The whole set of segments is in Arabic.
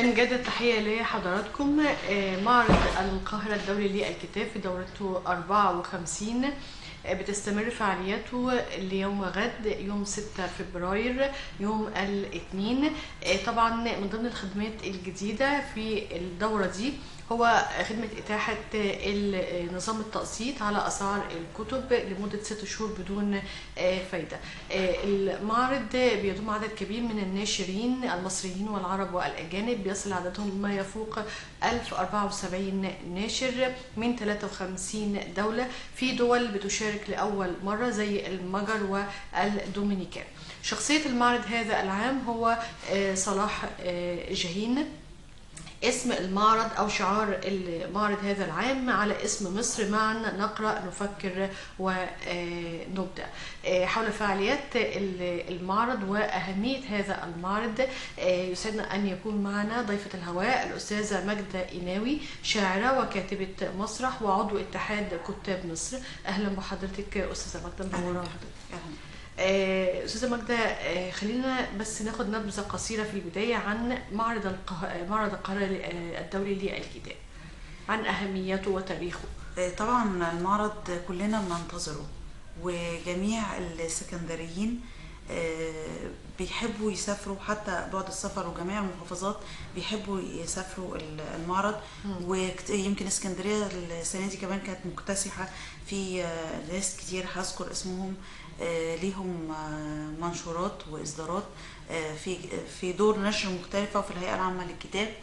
نجدد التحية لحضراتكم. معرض القاهرة الدولي للكتاب في دورته 54 بتستمر فعالياته ليوم غد يوم 6 فبراير يوم الاثنين. طبعا من ضمن الخدمات الجديدة في الدورة دي هو خدمة إتاحة نظام التقسيط على أسعار الكتب لمدة 6 شهور بدون فايدة. المعرض بيضم عدد كبير من الناشرين المصريين والعرب والأجانب، بيصل عددهم ما يفوق 1074 ناشر من 53 دولة، في دول بتشارك لأول مرة زي المجر والدومينيكان. شخصية المعرض هذا العام هو صلاح جاهين. اسم المعرض أو شعار المعرض هذا العام على اسم مصر، معا نقرأ نفكر ونبدأ. حول فعاليات المعرض وأهمية هذا المعرض يسعدنا أن يكون معنا ضيفة الهواء الأستاذة ماجدة إناوي، شاعرة وكاتبة مسرح وعضو اتحاد كتاب مصر. أهلا بحضرتك أستاذة ماجدة، منورة حضرتك. أستاذة ماجدة، خلينا بس ناخد نبذة قصيرة في البداية عن معرض القاهرة الدولي للكتاب، عن أهميته وتاريخه. طبعا المعرض كلنا بننتظره، وجميع السكندريين بيحبوا يسافروا، حتى بعد السفر وجميع المحافظات بيحبوا يسافروا المعرض. ويمكن اسكندرية السنة دي كمان كانت مكتسحة في ناس كتير هذكر اسمهم، ليهم منشورات واصدارات في دور نشر مختلفه وفي الهيئه العامه للكتاب.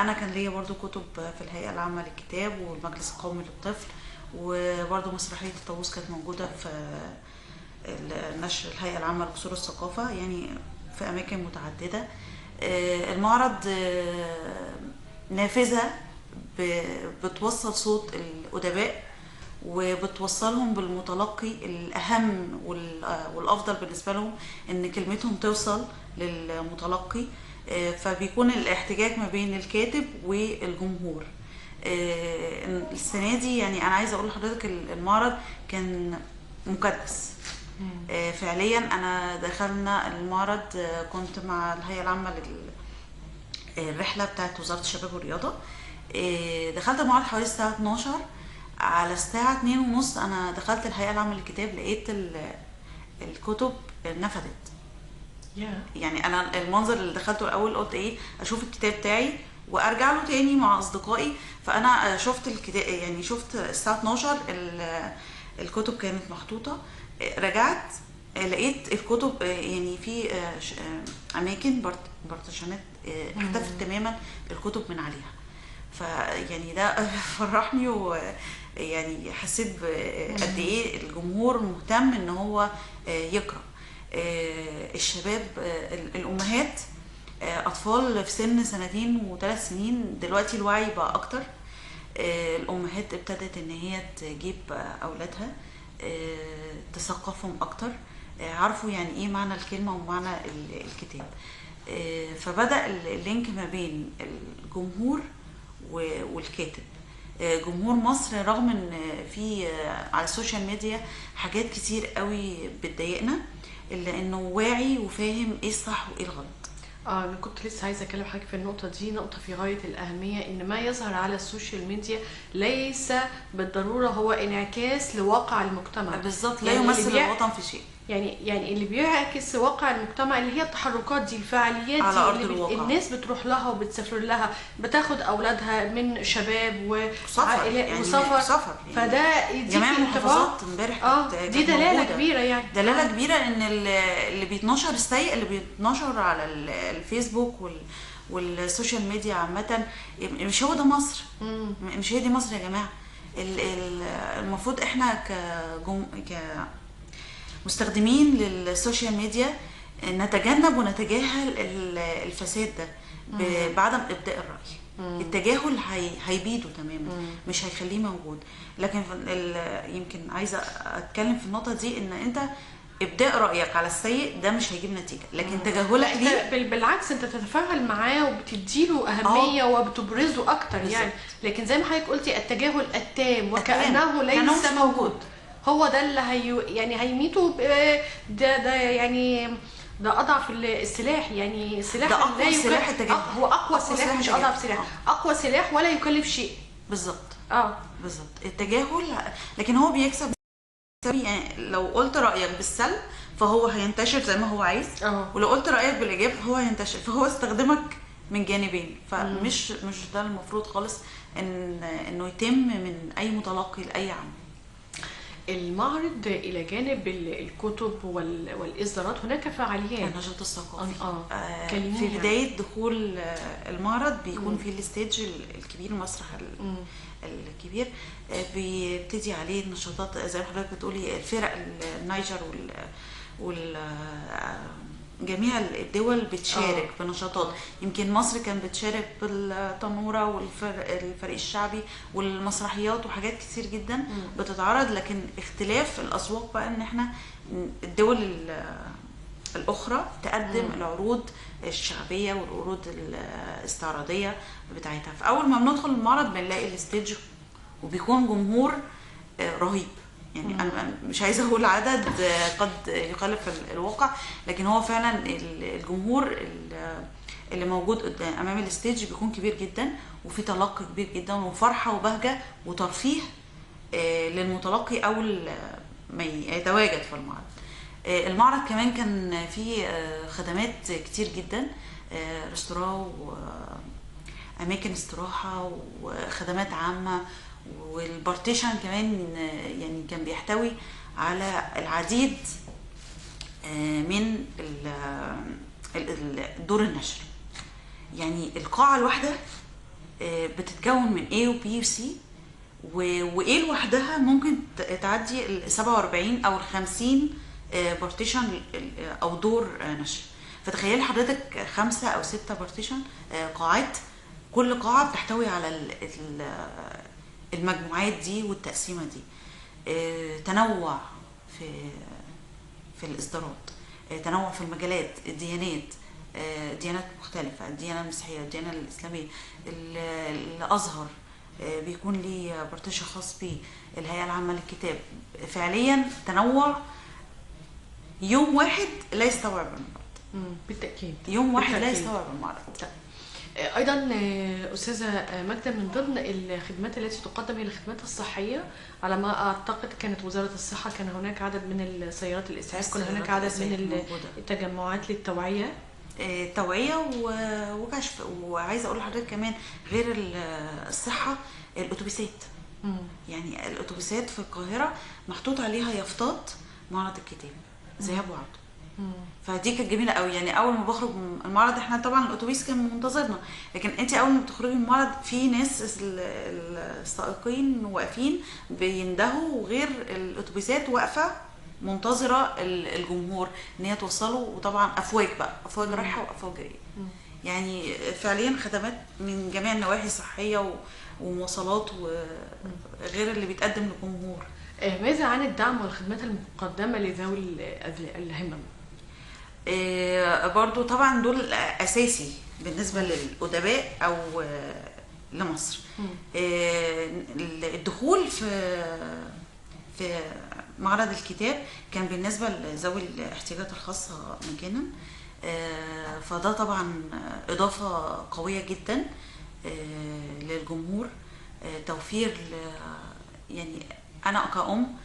انا كان ليا برضو كتب في الهيئه العامه للكتاب والمجلس القومي للطفل، وبرضو مسرحيه الطاووس كانت موجوده في نشر الهيئه العامه لقصور الثقافه، يعني في اماكن متعدده. المعرض نافذه بتوصل صوت الادباء وبتوصلهم بالمتلقي الأهم والأفضل بالنسبة لهم إن كلمتهم توصل للمتلقي، فبيكون الاحتكاك ما بين الكاتب والجمهور. السنة دي يعني أنا عايزة أقول لحضرتك المعرض كان مكدس فعليا. أنا دخلنا المعرض كنت مع الهيئة العامة للرحلة بتاعت وزارة الشباب والرياضة. دخلت المعرض حوالي الساعة 12، على الساعة 2:30 أنا دخلت الهيئة العامة للكتاب، لقيت الكتب نفدت. يعني أنا المنظر اللي دخلته الأول قلت إيه، أشوف الكتاب بتاعي وأرجع له تاني مع أصدقائي. فأنا شفت الكتاب، يعني شفت الساعة 12 الكتب كانت محطوطة. رجعت لقيت الكتب يعني في أماكن بارتيشنات اختفت تماما الكتب من عليها. فيعني ده فرحني، ويعني حسيت قد ايه الجمهور مهتم ان هو يقرا. الشباب، الامهات، اطفال في سن 2 و3 سنين، دلوقتي الوعي بقى اكتر. الامهات ابتدت ان هي تجيب اولادها تثقفهم اكتر، عرفوا يعني ايه معنى الكلمه ومعنى الكتاب. فبدأ اللينك ما بين الجمهور والكاتب. جمهور مصر رغم ان في على السوشيال ميديا حاجات كتير قوي بتضايقنا، الا انه واعي وفاهم ايه الصح وايه الغلط. انا كنت لسه عايزه اكلم حضرتك في النقطه دي، نقطه في غايه الاهميه، ان ما يظهر على السوشيال ميديا ليس بالضروره هو انعكاس لواقع المجتمع. بالظبط، لا يمثل الوطن في شيء. يعني اللي بيعكس واقع المجتمع اللي هي التحركات دي، الفعاليات على دي أرض اللي الناس بتروح لها وبتسافر لها، بتاخد اولادها من شباب وعائلات يعني وسفر يعني فده جميع المحافظات امبارح دي دلاله كبيره، يعني دلاله كبيره ان اللي بيتنشر السيء اللي بيتنشر على الفيسبوك والسوشيال ميديا عامه مش هو ده مصر. مش هي دي مصر يا جماعه. المفروض احنا مستخدمين للسوشيال ميديا نتجنب ونتجاهل الفساد ده بعدم ابداء الراي. التجاهل هيبيده تماما، مش هيخليه موجود. لكن يمكن عايزه اتكلم في النقطه دي، ان انت ابداء رايك على السيء ده مش هيجيب نتيجه، لكن تجاهلك ليه بالعكس انت تتفاعل معاه وبتديله اهميه وبتبرزه اكتر. يعني لكن زي ما حضرتك قلتي التجاهل التام وكانه ليس موجود، هو ده اللي يعني هيميته. ده يعني ده اضعف السلاح، يعني سلاح ده أقوى لا يكلف. سلاح التجاهل. هو اقوى أقوى سلاح، مش التجاهل. اضعف سلاح، اقوى سلاح ولا يكلف شيء. بالظبط. اه بالظبط التجاهل، لكن هو بيكسب. يعني لو قلت رأيك بالسلب فهو هينتشر زي ما هو عايز، ولو قلت رأيك بالإيجاب فهو هينتشر. فهو استخدمك من جانبين، فمش مش ده المفروض خالص انه يتم من اي متلقي لاي عمل. المعرض الى جانب الكتب والاصدارات هناك فعاليات النشاط الثقافي. في بدايه دخول المعرض بيكون في الستيج الكبير، المسرح الكبير، بيبتدي عليه النشاطات زي ما حضرتك بتقولي. الفرق النيجر جميع الدول بتشارك بنشاطات. يمكن مصر كانت بتشارك بالتنورة والفريق الشعبي والمسرحيات وحاجات كتير جدا بتتعرض. لكن اختلاف الأسواق بقى ان احنا الدول الأخرى تقدم العروض الشعبية والعروض الاستعراضية بتاعتها. فأول ما بندخل المعرض بنلاقي الستيج وبيكون جمهور رهيب. يعني انا مش عايزه اقول عدد قد يخالف الواقع، لكن هو فعلا الجمهور اللي موجود قدام امام الستيج بيكون كبير جدا، وفي تلقي كبير جدا وفرحه وبهجه وترفيه للمتلقي اول ما يتواجد في المعرض. المعرض كمان كان فيه خدمات كتير جدا، ريستوران واماكن استراحه وخدمات عامه، والبارتيشن كمان يعني كان بيحتوي على العديد من دور النشر. يعني القاعة الواحدة بتتكون من A و B و C، و A لوحدها ممكن تعدي ال 47 أو ال 50 بارتيشن أو دور نشر. فتخيل حضرتك 5 أو 6 بارتيشن، قاعات، كل قاعة بتحتوي على المجموعات دي والتقسيمه دي. تنوع في الاصدارات، تنوع في المجالات، الديانات، ديانات مختلفه، الديانه المسيحيه، الديانه الاسلاميه، الازهر بيكون ليه بارتيشن خاص بيه، الهيئه العامه للكتاب. فعليا تنوع يوم واحد لا يستوعب المعرض. بالتاكيد يوم واحد لا يستوعب المعرض. ايضا استاذه ماجده، من ضمن الخدمات التي تقدم هي الخدمات الصحيه. على ما اعتقد كانت وزاره الصحه كان هناك عدد من السيارات الاسعاف، كان هناك عدد من التجمعات للتوعيه، توعيه وكشف. وعايزه اقول لحضرتك كمان غير الصحه، الاتوبيسات. يعني الاتوبيسات في القاهره محطوط عليها يافطات معرض الكتاب ذهاب وعوده. فدي كانت جميله قوي. يعني اول ما بخرج من المعرض، احنا طبعا الاتوبيس كان منتظرنا، لكن انت اول ما بتخرجي من المعرض في ناس السائقين واقفين بيندهوا، وغير الاتوبيسات واقفه منتظره الجمهور ان هي توصله. وطبعا افواج بقى، افواج رايحه وافواج جايه. يعني فعليا خدمات من جميع النواحي، صحيه ومواصلات، وغير اللي بيتقدم للجمهور. ماذا عن الدعم والخدمات المقدمه لذوي الهمم؟ برضو طبعا دول اساسي بالنسبه للادباء او لمصر. الدخول في معرض الكتاب كان بالنسبه لذوي الاحتياجات الخاصه مجانا. فده طبعا اضافه قويه جدا للجمهور. توفير يعني انا كأم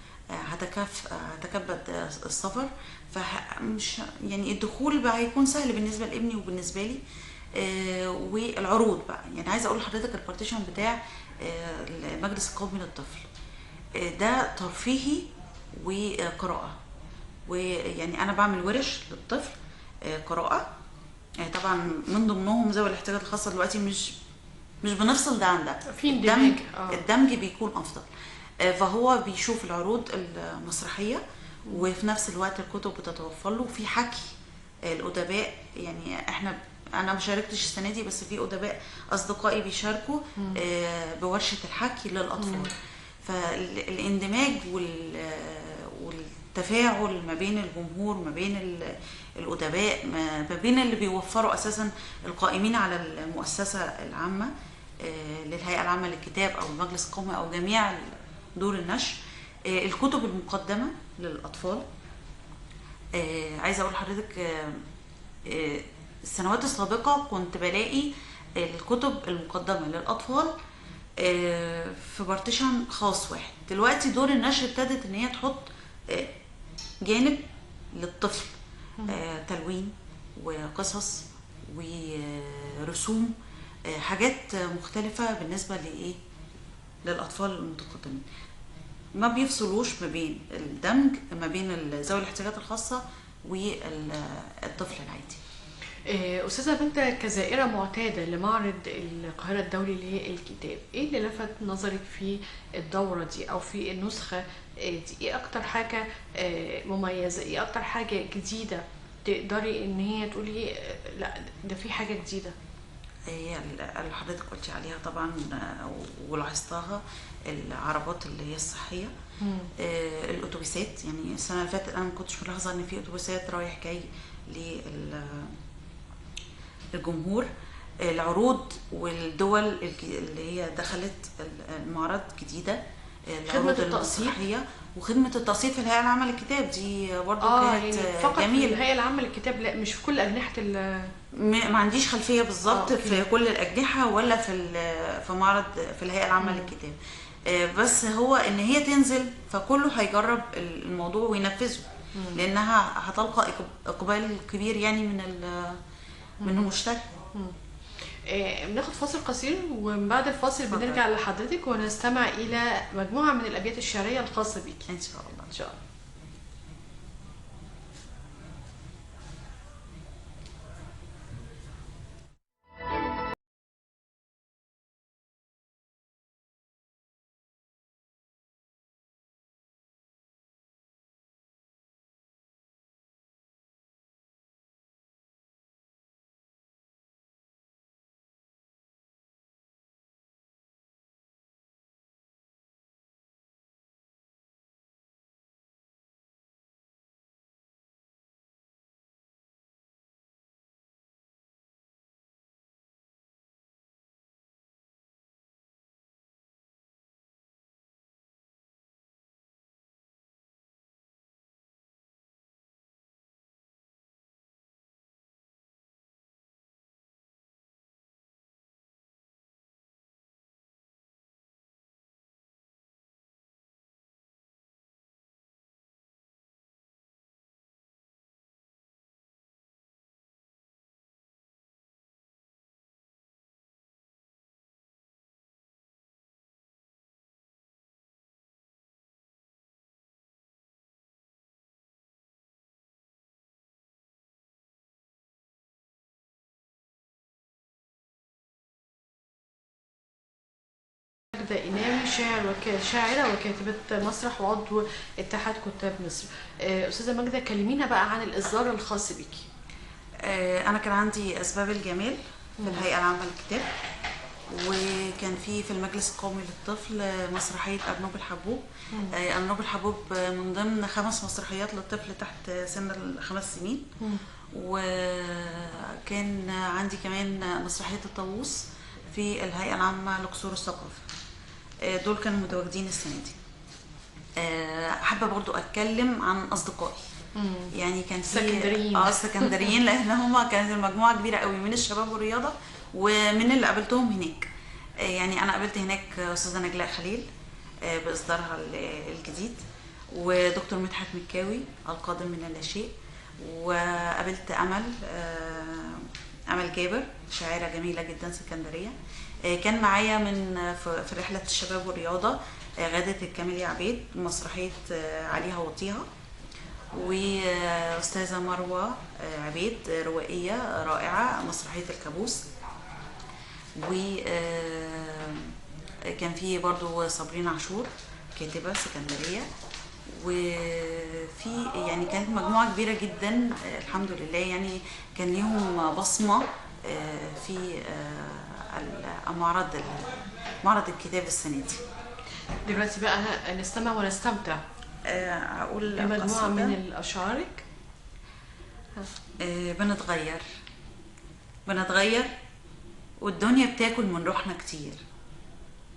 هتكبد السفر، فمش يعني الدخول بقى هيكون سهل بالنسبه لابني وبالنسبه لي. والعروض بقى، يعني عايزه اقول لحضرتك البارتيشن بتاع المجلس القومي للطفل ده ترفيهي وقراءه. ويعني انا بعمل ورش للطفل قراءه. طبعا من ضمنهم ذوي الاحتياجات الخاصه. دلوقتي مش بنفصل ده عن ده، في اندماج. الدمج بيكون افضل. فهو بيشوف العروض المسرحيه، وفي نفس الوقت الكتب بتتوفر له، في حكي الادباء. يعني انا ما شاركتش السنه دي، بس في ادباء اصدقائي بيشاركوا بورشه الحكي للاطفال. فالاندماج والتفاعل ما بين الجمهور، ما بين الادباء، ما بين اللي بيوفروا اساسا القائمين على المؤسسه العامه للهيئه العامه للكتاب او المجلس القومي او جميع دور النشر. الكتب المقدمه للاطفال، عايزه اقول لحضرتك السنوات السابقه كنت بلاقي الكتب المقدمه للاطفال في بارتيشن خاص واحد. دلوقتي دور النشر ابتدت ان هي تحط آه، جانب للطفل، تلوين وقصص ورسوم، حاجات مختلفة بالنسبة لإيه للأطفال المتقدمين. ما بيفصلوش ما بين الدمج ما بين ذوي الاحتياجات الخاصة والطفل العادي. أستاذة بنت، كزائرة معتادة لمعرض القاهرة الدولي للكتاب، إيه اللي لفت نظرك في الدورة دي أو في النسخة دي؟ إيه أكتر حاجة مميزة؟ إيه أكتر حاجة جديدة تقدري إن هي تقولي لا ده في حاجة جديدة؟ هي اللي حضرتك قلتي عليها طبعا ولاحظتها، العربات اللي هي الصحية، الأتوبيسات. يعني السنة اللي فاتت أنا ما كنتش ملاحظة إن في أتوبيسات رايح جاي للجمهور. العروض والدول اللي هي دخلت المعرض جديدة، خدمة العروض التقسيط المسرحية وخدمة التقسيط في الهيئة العامة للكتاب دي برضو كانت يعني فقط جميلة. في الهيئة العامة للكتاب، لا مش في كل أجنحة ما عنديش خلفية بالظبط في كل الأجنحة ولا في معرض في الهيئة العامة للكتاب، بس هو إن هي تنزل فكله هيجرب الموضوع وينفذه، لأنها هتلقى إقبال كبير يعني من المشتري. بناخد فاصل قصير، ومن بعد الفاصل بنرجع لحضرتك ونستمع إلى مجموعة من الأبيات الشعرية الخاصة بيكي إن شاء الله. إن شاء الله. ماجدة إمام، شاعرة وكاتبة مسرح وعضو اتحاد كتاب مصر. أستاذة ماجدة، كلمينا بقى عن الإصدار الخاص بيكي. أنا كان عندي أسباب الجمال في الهيئة العامة للكتاب، وكان في المجلس القومي للطفل مسرحية أرنوب الحبوب. أرنوب الحبوب من ضمن 5 مسرحيات للطفل تحت سن ال5 سنين. وكان عندي كمان مسرحية الطاووس في الهيئة العامة لقصور الثقافة. دول كانوا متواجدين السنة دي. حابة برضو أتكلم عن أصدقائي. يعني كان في السكندريين لأن هما كانت المجموعة كبيرة قوي من الشباب والرياضة ومن اللي قابلتهم هناك. يعني أنا قابلت هناك أستاذة نجلاء خليل بإصدارها الجديد، ودكتور مدحت مكاوي القادم من اللاشيء، وقابلت أمل جابر، شاعرة جميلة جدا سكندرية. كان معايا في رحلة الشباب والرياضة غادة الكامل عبيد، مسرحية عليها وطيها، وأستاذة مروة عبيد روائية رائعة مسرحية الكابوس. وكان في برضو صابرين عاشور كاتبة سكندرية. وفي يعني كانت مجموعة كبيرة جدا الحمد لله، يعني كان ليهم بصمة في معرض الكتاب السنة دي. دلوقتي بقى نستمع ونستمتع. أقول مجموعة من الأشعارك. بنتغير والدنيا بتاكل من روحنا كتير،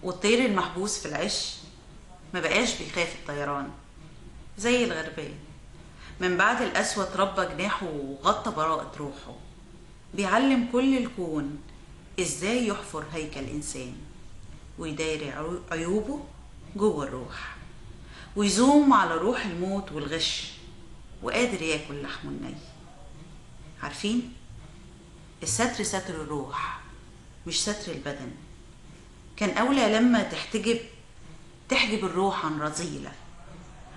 والطير المحبوس في العش ما بقاش بيخاف الطيران زي الغربان. من بعد القسوة ربى جناحه وغطى براءة روحه، بيعلم كل الكون ازاي يحفر هيكل انسان ويداري عيوبه جوه الروح، ويزوم على روح الموت والغش، وقادر ياكل لحمه الني. عارفين الستر ستر الروح مش ستر البدن. كان اولى لما تحجب الروح عن رذيلة،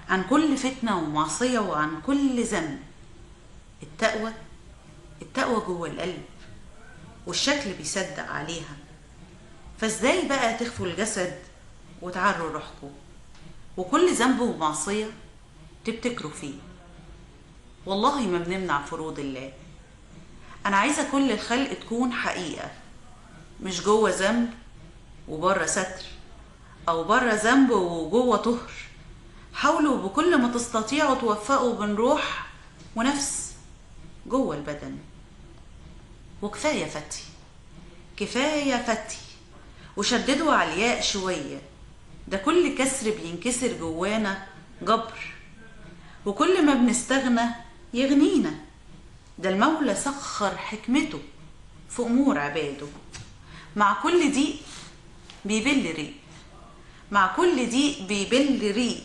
عن كل فتنة ومعصية وعن كل ذنب. التقوى جوه القلب، والشكل بيصدق عليها. فازاي بقى تخفوا الجسد وتعروا روحكم، وكل ذنب ومعصية تبتكروا فيه؟ والله ما بنمنع فروض الله. انا عايزة كل الخلق تكون حقيقة، مش جوه ذنب وبره ستر، او بره ذنب وجوه طهر. حاولوا بكل ما تستطيعوا توفقوا بين روح ونفس جوه البدن. وكفاية فتي، كفاية فتي، وشددوا على الياء شوية. ده كل كسر بينكسر جوانا جبر، وكل ما بنستغنى يغنينا. ده المولى سخر حكمته في أمور عباده. مع كل ضيق بيبل ريق، مع كل ضيق بيبل ريق،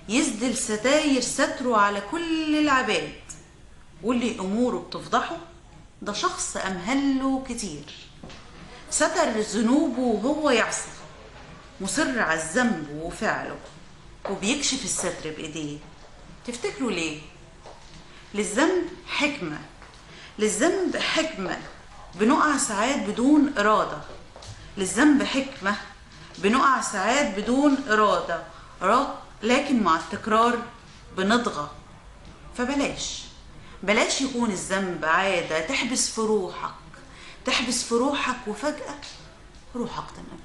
يسدل ستاير ستره على كل العباد. واللي أموره بتفضحه ده شخص أمهله كتير، ستر ذنوبه وهو يعصي، مصر على الذنب وفعله، وبيكشف الستر بإيديه. تفتكروا ليه؟ للذنب حكمة، للذنب حكمة. بنقع ساعات بدون إرادة، للذنب حكمة. بنقع ساعات بدون إرادة، لكن مع التكرار بنضغى. بلاش يكون الذنب عادة تحبس في روحك، وفجأة روحك تنبت.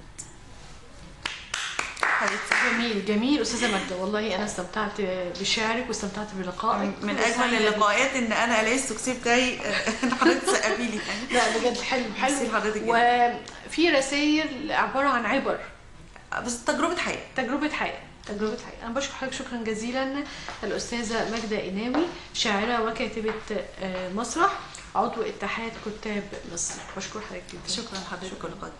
جميل جميل استاذه ماجده، والله انا استمتعت بشعرك واستمتعت بلقائك. من اجمل اللقاءات ان انا الاقي السكسي بتاعي ان حضرتك تسقفي لي. لا بجد حلو حضرتك. وفي رسائل عباره عن عبر، بس تجربه حياه. انا بشكر حضرتك شكرا جزيلا الاستاذه ماجده قناوي، شاعره وكاتبه مسرح، عضو اتحاد كتاب مصر. بشكر حضرتك جدا. شكرا لحضرتك. شكرا لقائك.